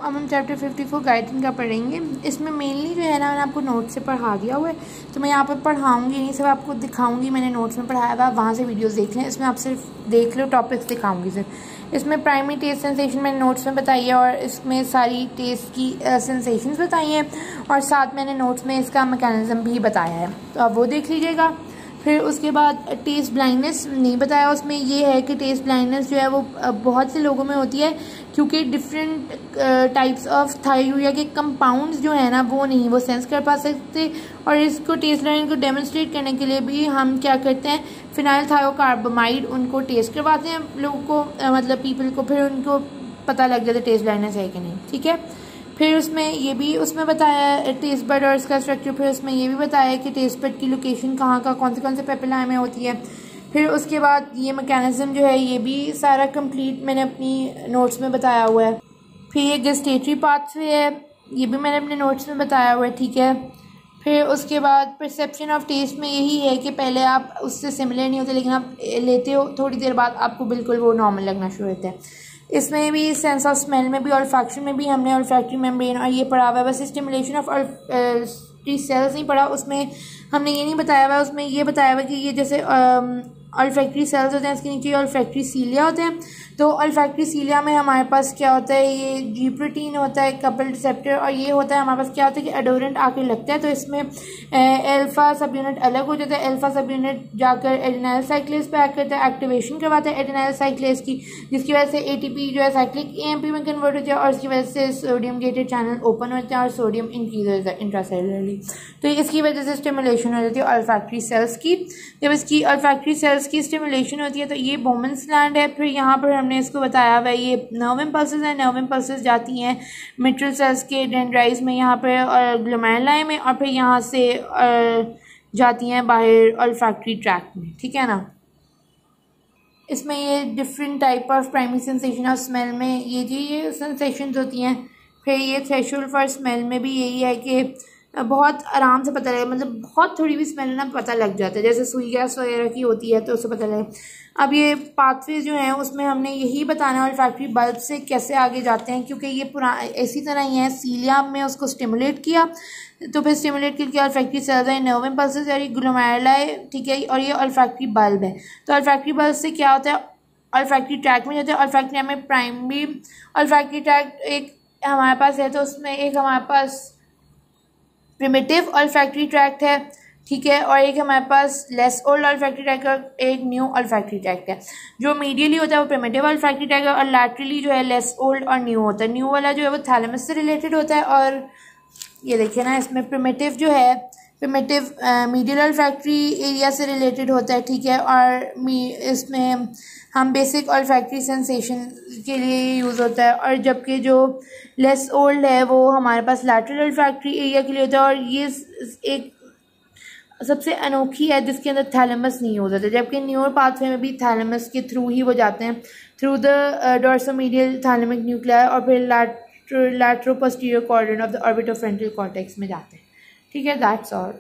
अब हम chapter 54 guiding का पढ़ेंगे। इसमें मेनली जो है ना मैंने आपको नोट से पढ़ा दिया हुआ है, तो मैं यहाँ पर पढ़ाऊँगी नहीं, सिर्फ आपको दिखाऊँगी। मैंने नोट्स में पढ़ाया हुआ, वहाँ से वीडियोस देख लें। इसमें आप सिर्फ देख लो, टॉपिक्स दिखाऊँगी सिर्फ। इसमें प्राइमरी टेस्ट सेंसेशन मैंने नोट्स में बताई है और इसमें सारी टेस्ट की सेंसेशंस बताई हैं और साथ मैंने नोट्स में इसका मैकेनिज़्म भी बताया है, तो आप वो देख लीजिएगा। फिर उसके बाद टेस्ट ब्लाइंडनेस नहीं बताया, उसमें ये है कि टेस्ट ब्लाइंडनेस जो है वो बहुत से लोगों में होती है क्योंकि डिफरेंट टाइप्स ऑफ थायरोइड के कंपाउंड्स जो है ना वो नहीं वो सेंस कर पा सकते, और इसको टेस्ट ब्लाइंडनेस को डेमोन्स्ट्रेट करने के लिए भी हम क्या करते हैं, फिनाइल थायोकार्बामाइड उनको टेस्ट करवाते हैं लोगों को, मतलब पीपल को, फिर उनको पता लग जाता है टेस्ट ब्लाइंडनेस है कि नहीं। ठीक है, फिर उसमें ये भी उसमें बताया है टेस्ट बड और इसका स्ट्रक्चर। फिर उसमें ये भी बताया है कि टेस्ट बड की लोकेशन कहाँ का कौन से पेपिलाए में होती है। फिर उसके बाद ये मैकेनिज़्म जो है ये भी सारा कंप्लीट मैंने अपनी नोट्स में बताया हुआ है। फिर ये गस्टेटरी पाथवे है, ये भी मैंने अपने नोट्स में बताया हुआ है। ठीक है, फिर उसके बाद परसेप्शन ऑफ टेस्ट में यही है कि पहले आप उससे सिमिलर नहीं होते, लेकिन आप लेते हो थोड़ी देर बाद आपको बिल्कुल वो नॉर्मल लगना शुरू होता है। इसमें भी सेंस ऑफ स्मेल में भी ऑल्फैक्शन में भी हमने ऑल्फैक्टरी मेम्ब्रेन और ये पढ़ा हुआ है। बस स्टिमुलेशन ऑफ ऑल्फैक्टरी सेल्स नहीं पढ़ा, उसमें हमने ये नहीं बताया हुआ, उसमें ये बताया हुआ कि ये जैसे ऑल्फैक्टरी सेल्स होते हैं, इसके नीचे ऑल्फैक्टरी सीलिया होते हैं। तो ऑल्फैक्टरी सीलिया में हमारे पास क्या होता है, ये जी प्रोटीन होता है, कपल रिसेप्टर, और ये होता है हमारे पास क्या होता है कि एडोरेंट आके लगता है, तो इसमें अल्फा सब यूनिट अलग हो जाता है। अल्फा सब यूनिट जाकर एडेनाइल साइक्लेज पे एक्ट करता है, एक्टिवेशन करवाता है एडेनाइल साइक्लेज की, जिसकी वजह से एटीपी जो है साइक्लिक एएमपी में कन्वर्ट होता है और इसकी वजह से सोडियम गेटेड चैनल ओपन होते हैं और सोडियम इंक्रीज होता है इंट्रासेलुलरली। तो इसकी वजह से स्टिमुलेशन हो जाती है ऑल्फैक्टरी सेल्स की। जब इसकी ऑल्फैक्टरी सेल्स की स्टिमुलेशन होती है तो ये बोमन्स ग्लैंड है। फिर यहाँ पर हमने इसको बताया हुआ है ये नर्व इम्पल्सेस है, नर्व इम्पल्सेस जाती हैं मिट्रल सेल्स के डेंड्राइट्स में यहाँ पर और ग्लोमेरुलाई में, और फिर यहाँ से जाती हैं बाहर ऑल्फैक्टरी ट्रैक्ट में। ठीक है ना, इसमें ये different type of primary sensation of smell में ये सेंसेशंस होती हैं। फिर ये थ्रेशोल्ड फॉर स्मेल में भी यही है कि बहुत आराम से पता लगे, मतलब बहुत थोड़ी भी स्मेल ना पता लग जाता है, जैसे सुई गैस वगैरह की होती है तो उससे पता लगे। अब ये पाथवे जो हैं उसमें हमने यही बताना है ऑल्फैक्टरी बल्ब से कैसे आगे जाते हैं, क्योंकि ये इसी तरह ही है, सीलिया में उसको स्टिमुलेट किया तो फिर स्टिमुलेट करके ऑल्फैक्टरी सेल्स है, नर्व इम्पल्सेस और ये ग्लोमेरुलाई, ठीक है, और ये ऑल्फैक्टरी बल्ब है। तो ऑल्फैक्टरी बल्ब से क्या होता है, ऑल्फैक्टरी ट्रैक्ट में जाते हैं। ऑल्फैक्टरी में प्राइमरी ऑल्फैक्टरी ट्रैक्ट एक हमारे पास है, तो उसमें एक हमारे पास प्रिमिटिव ऑल्फैक्टरी ट्रैक्ट है, ठीक है, और एक हमारे पास लेस ओल्ड ऑल्फैक्टरी ट्रैक्ट और एक न्यू ऑल्फैक्टरी ट्रैक्ट है। जो मीडियली होता है वो प्रिमिटिव ऑल्फैक्टरी ट्रैक्ट है और लैटरली जो है लेस ओल्ड और न्यू होता है। न्यू वाला जो है वो थैलेमस से रिलेटेड होता है, और ये देखिए ना इसमें प्रिमिटिव जो है प्रिमिटिव मीडियल ऑल्फैक्टरी एरिया से रिलेटेड होता है। ठीक है, और इसमें हम बेसिक ऑल्फैक्टरी सेंसेशन के लिए यूज़ होता है, और जबकि जो लेस ओल्ड है वो हमारे पास लैटरल ऑल्फैक्टरी एरिया के लिए होता है, और ये एक सबसे अनोखी है जिसके अंदर थैलेमस नहीं होता था, जबकि न्यूर पाथवे में भी थैलेमस के थ्रू ही वो जाते हैं, through the dorsomedial thalamic nuclear, और फिर latero posterior quadrant of the orbitofrontal cortex में जाते हैं। ठीक है, दैट्स ऑल।